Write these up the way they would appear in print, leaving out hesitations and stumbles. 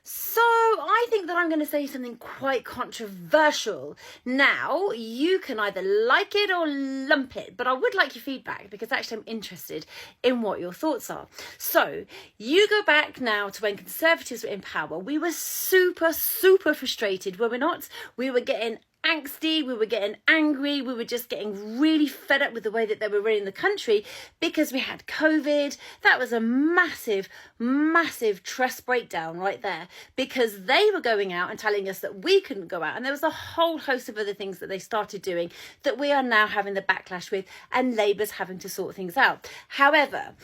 So I think that I'm going to say something quite controversial. Now, you can either like it or lump it, but I would like your feedback because actually I'm interested in what your thoughts are. So you go back now to when Conservatives were in power. We were super frustrated, were we not? We were getting angsty, we were getting angry, we were just getting really fed up with the way that they were running the country because we had COVID. That was a massive trust breakdown right there because they were going out and telling us that we couldn't go out, and there was a whole host of other things that they started doing that we are now having the backlash with, and Labour's having to sort things out. However,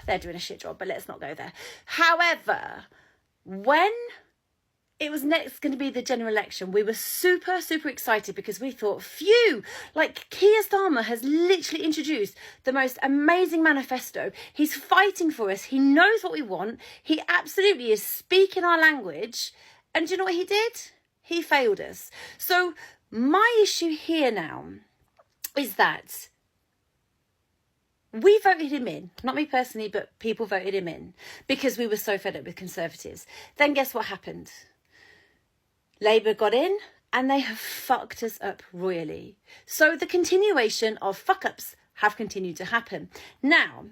they're doing a shit job, but let's not go there. However, when it was next going to be the general election, we were super excited because we thought, phew, like Keir Starmer has literally introduced the most amazing manifesto. He's fighting for us. He knows what we want. He absolutely is speaking our language. And do you know what he did? He failed us. So my issue here now is that we voted him in, not me personally, but people voted him in because we were so fed up with Conservatives. Then guess what happened? Labour got in and they have fucked us up royally. So the continuation of fuck-ups have continued to happen. Now,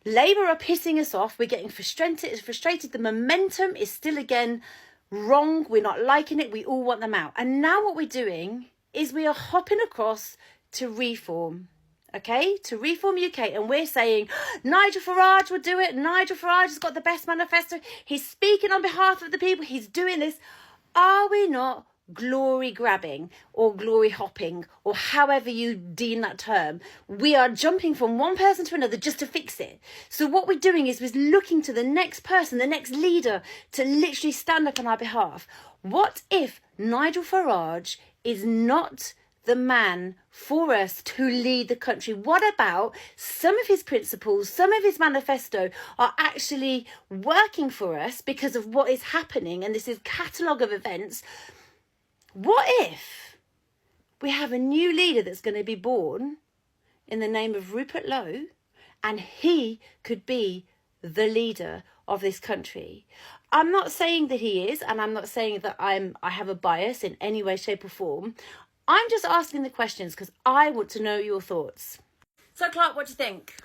Labour are pissing us off. We're getting frustrated. The momentum is still again wrong. We're not liking it. We all want them out. And now what we're doing is we are hopping across to Reform. Okay, to Reform UK, and we're saying Nigel Farage will do it. Nigel Farage has got the best manifesto. He's speaking on behalf of the people. He's doing this. Are we not glory grabbing or glory hopping or however you deem that term? We are jumping from one person to another just to fix it. So what we're doing is we're looking to the next person, the next leader to literally stand up on our behalf. What if Nigel Farage is not the man for us to lead the country? What about some of his principles, some of his manifesto are actually working for us because of what is happening, and this is catalogue of events? What if we have a new leader that's going to be born in the name of Rupert Lowe, and he could be the leader of this country? I'm not saying that he is, and I'm not saying that I have a bias in any way, shape or form. I'm just asking the questions because I want to know your thoughts. So, Clark, what do you think?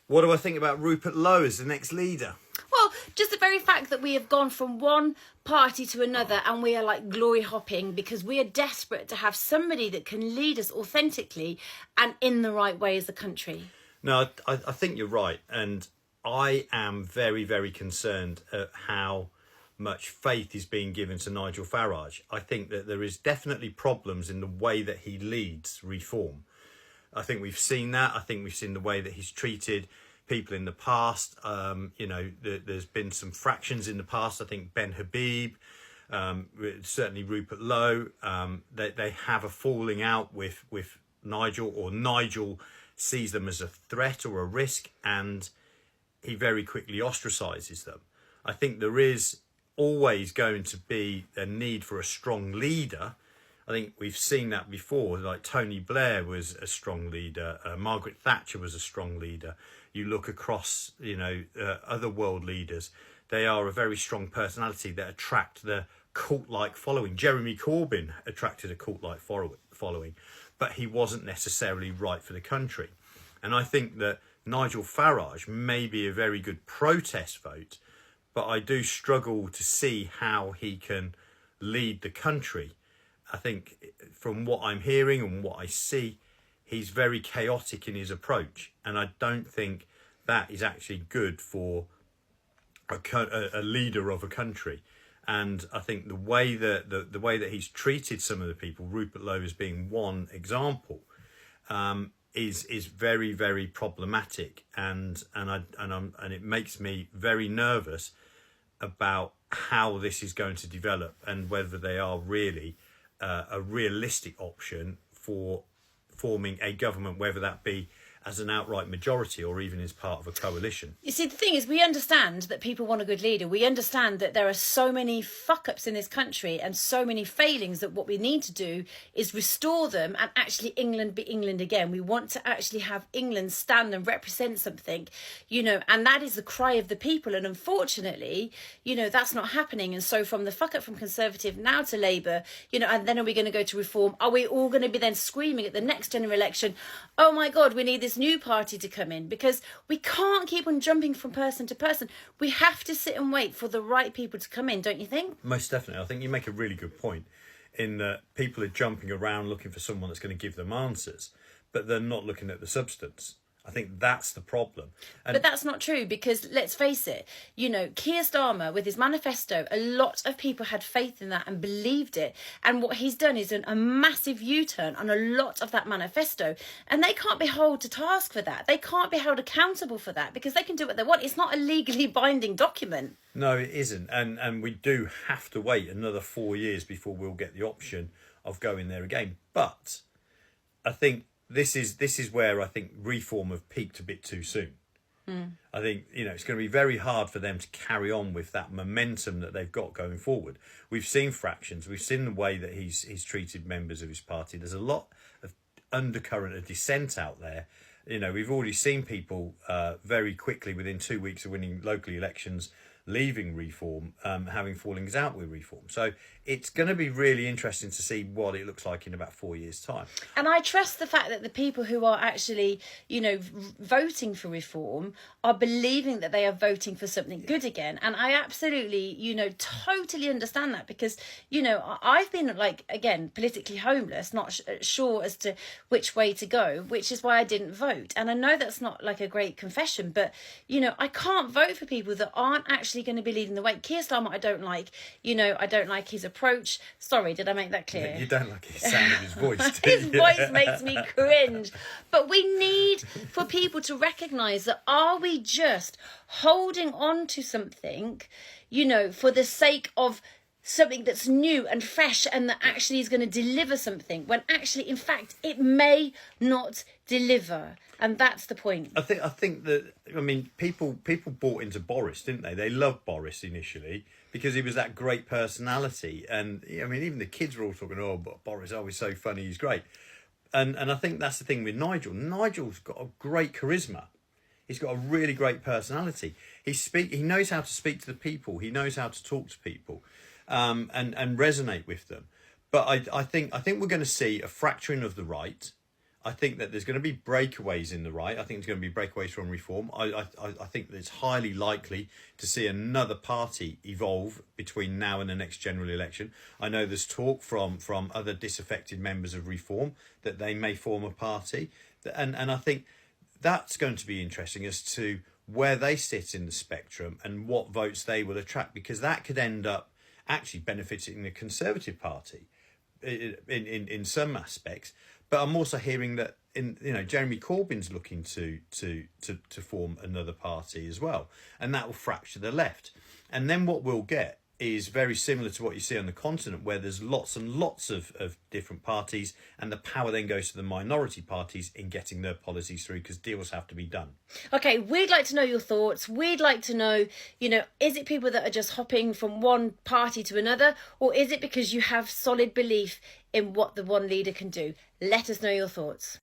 What do I think about Rupert Lowe as the next leader? Well, just the very fact that we have gone from one party to another and we are like glory hopping because we are desperate to have somebody that can lead us authentically and in the right way as a country. No, I think you're right. And I am very concerned at how much faith is being given to Nigel Farage. I think that there is definitely problems in the way that he leads Reform. I think we've seen that. I think we've seen the way that he's treated people in the past. There's been some fractions in the past. I think Ben Habib, certainly Rupert Lowe, they have a falling out with Nigel, or Nigel sees them as a threat or a risk, and he very quickly ostracises them. I think there is always going to be a need for a strong leader. I think we've seen that before. Like Tony Blair was a strong leader. Margaret Thatcher was a strong leader. You look across, other world leaders. They are a very strong personality that attract the cult-like following. Jeremy Corbyn attracted a cult-like following, but he wasn't necessarily right for the country. And I think that Nigel Farage may be a very good protest vote, but I do struggle to see how he can lead the country. I think from what I'm hearing and what I see, he's very chaotic in his approach. And I don't think that is actually good for a leader of a country. And I think the way that he's treated some of the people, Rupert Lowe as being one example, is very problematic. And it makes me very nervous about how this is going to develop and whether they are really a realistic option for forming a government, whether that be as an outright majority or even as part of a coalition. You see, the thing is, we understand that people want a good leader. We understand that there are so many fuck-ups in this country and so many failings that what we need to do is restore them and actually England be England again. We want to actually have England stand and represent something, you know, and that is the cry of the people. And unfortunately, you know, that's not happening. And so from the fuck-up from Conservative now to Labour, you know, and then are we going to go to Reform? Are we all going to be then screaming at the next general election, oh my God, we need this new party to come in? Because we can't keep on jumping from person to person. We have to sit and wait for the right people to come in, don't you think? Most definitely. I think you make a really good point in that people are jumping around looking for someone that's going to give them answers, but they're not looking at the substance. I think that's the problem. But that's not true, because let's face it, you know, Keir Starmer with his manifesto, a lot of people had faith in that and believed it. And what he's done is a massive U-turn on a lot of that manifesto. And they can't be held to task for that. They can't be held accountable for that because they can do what they want. It's not a legally binding document. No, it isn't. And we do have to wait another 4 years before we'll get the option of going there again. But I think this is where I think Reform have peaked a bit too soon. I think, you know, it's going to be very hard for them to carry on with that momentum that they've got going forward. We've seen fractions. We've seen the way that he's treated members of his party. There's a lot of undercurrent of dissent out there. You know, we've already seen people very quickly within 2 weeks of winning local elections leaving Reform, having fallings out with Reform. So it's going to be really interesting to see what it looks like in about 4 years' time. And I trust the fact that the people who are actually, you know, voting for Reform are believing that they are voting for something good again. And I absolutely, you know, totally understand that because, you know, I've been, like, again, politically homeless, not sure as to which way to go, which is why I didn't vote. And I know that's not like a great confession, but, you know, I can't vote for people that aren't actually going to be leading the way. Keir Starmer, I don't like. You know, I don't like his approach. Sorry, did I make that clear? You don't like the sound of his voice, do His you? voice makes me cringe. But we need for people to recognise that, are we just holding on to something, you know, for the sake of something that's new and fresh and that actually is going to deliver something, when actually, in fact, it may not deliver. And that's the point. I think that, I mean, people bought into Boris, didn't they? They loved Boris initially because he was that great personality. And I mean, even the kids were all talking, oh, but Boris, oh, he's so funny, he's great. And I think that's the thing with Nigel. Nigel's got a great charisma. He's got a really great personality. He knows how to speak to the people. He knows how to talk to people, and resonate with them. But I think we're going to see a fracturing of the right. I think that there's going to be breakaways in the right. I think there's going to be breakaways from Reform. I think that it's highly likely to see another party evolve between now and the next general election. I know there's talk from other disaffected members of Reform that they may form a party. And I think that's going to be interesting as to where they sit in the spectrum and what votes they will attract, because that could end up actually benefiting the Conservative Party in some aspects. But I'm also hearing that Jeremy Corbyn's looking to form another party as well, and that will fracture the left. And then what we'll get is very similar to what you see on the continent, where there's lots and lots of different parties, and the power then goes to the minority parties in getting their policies through, because deals have to be done. Okay, we'd like to know your thoughts. We'd like to know, is it people that are just hopping from one party to another, or is it because you have solid belief in what the one leader can do? Let us know your thoughts.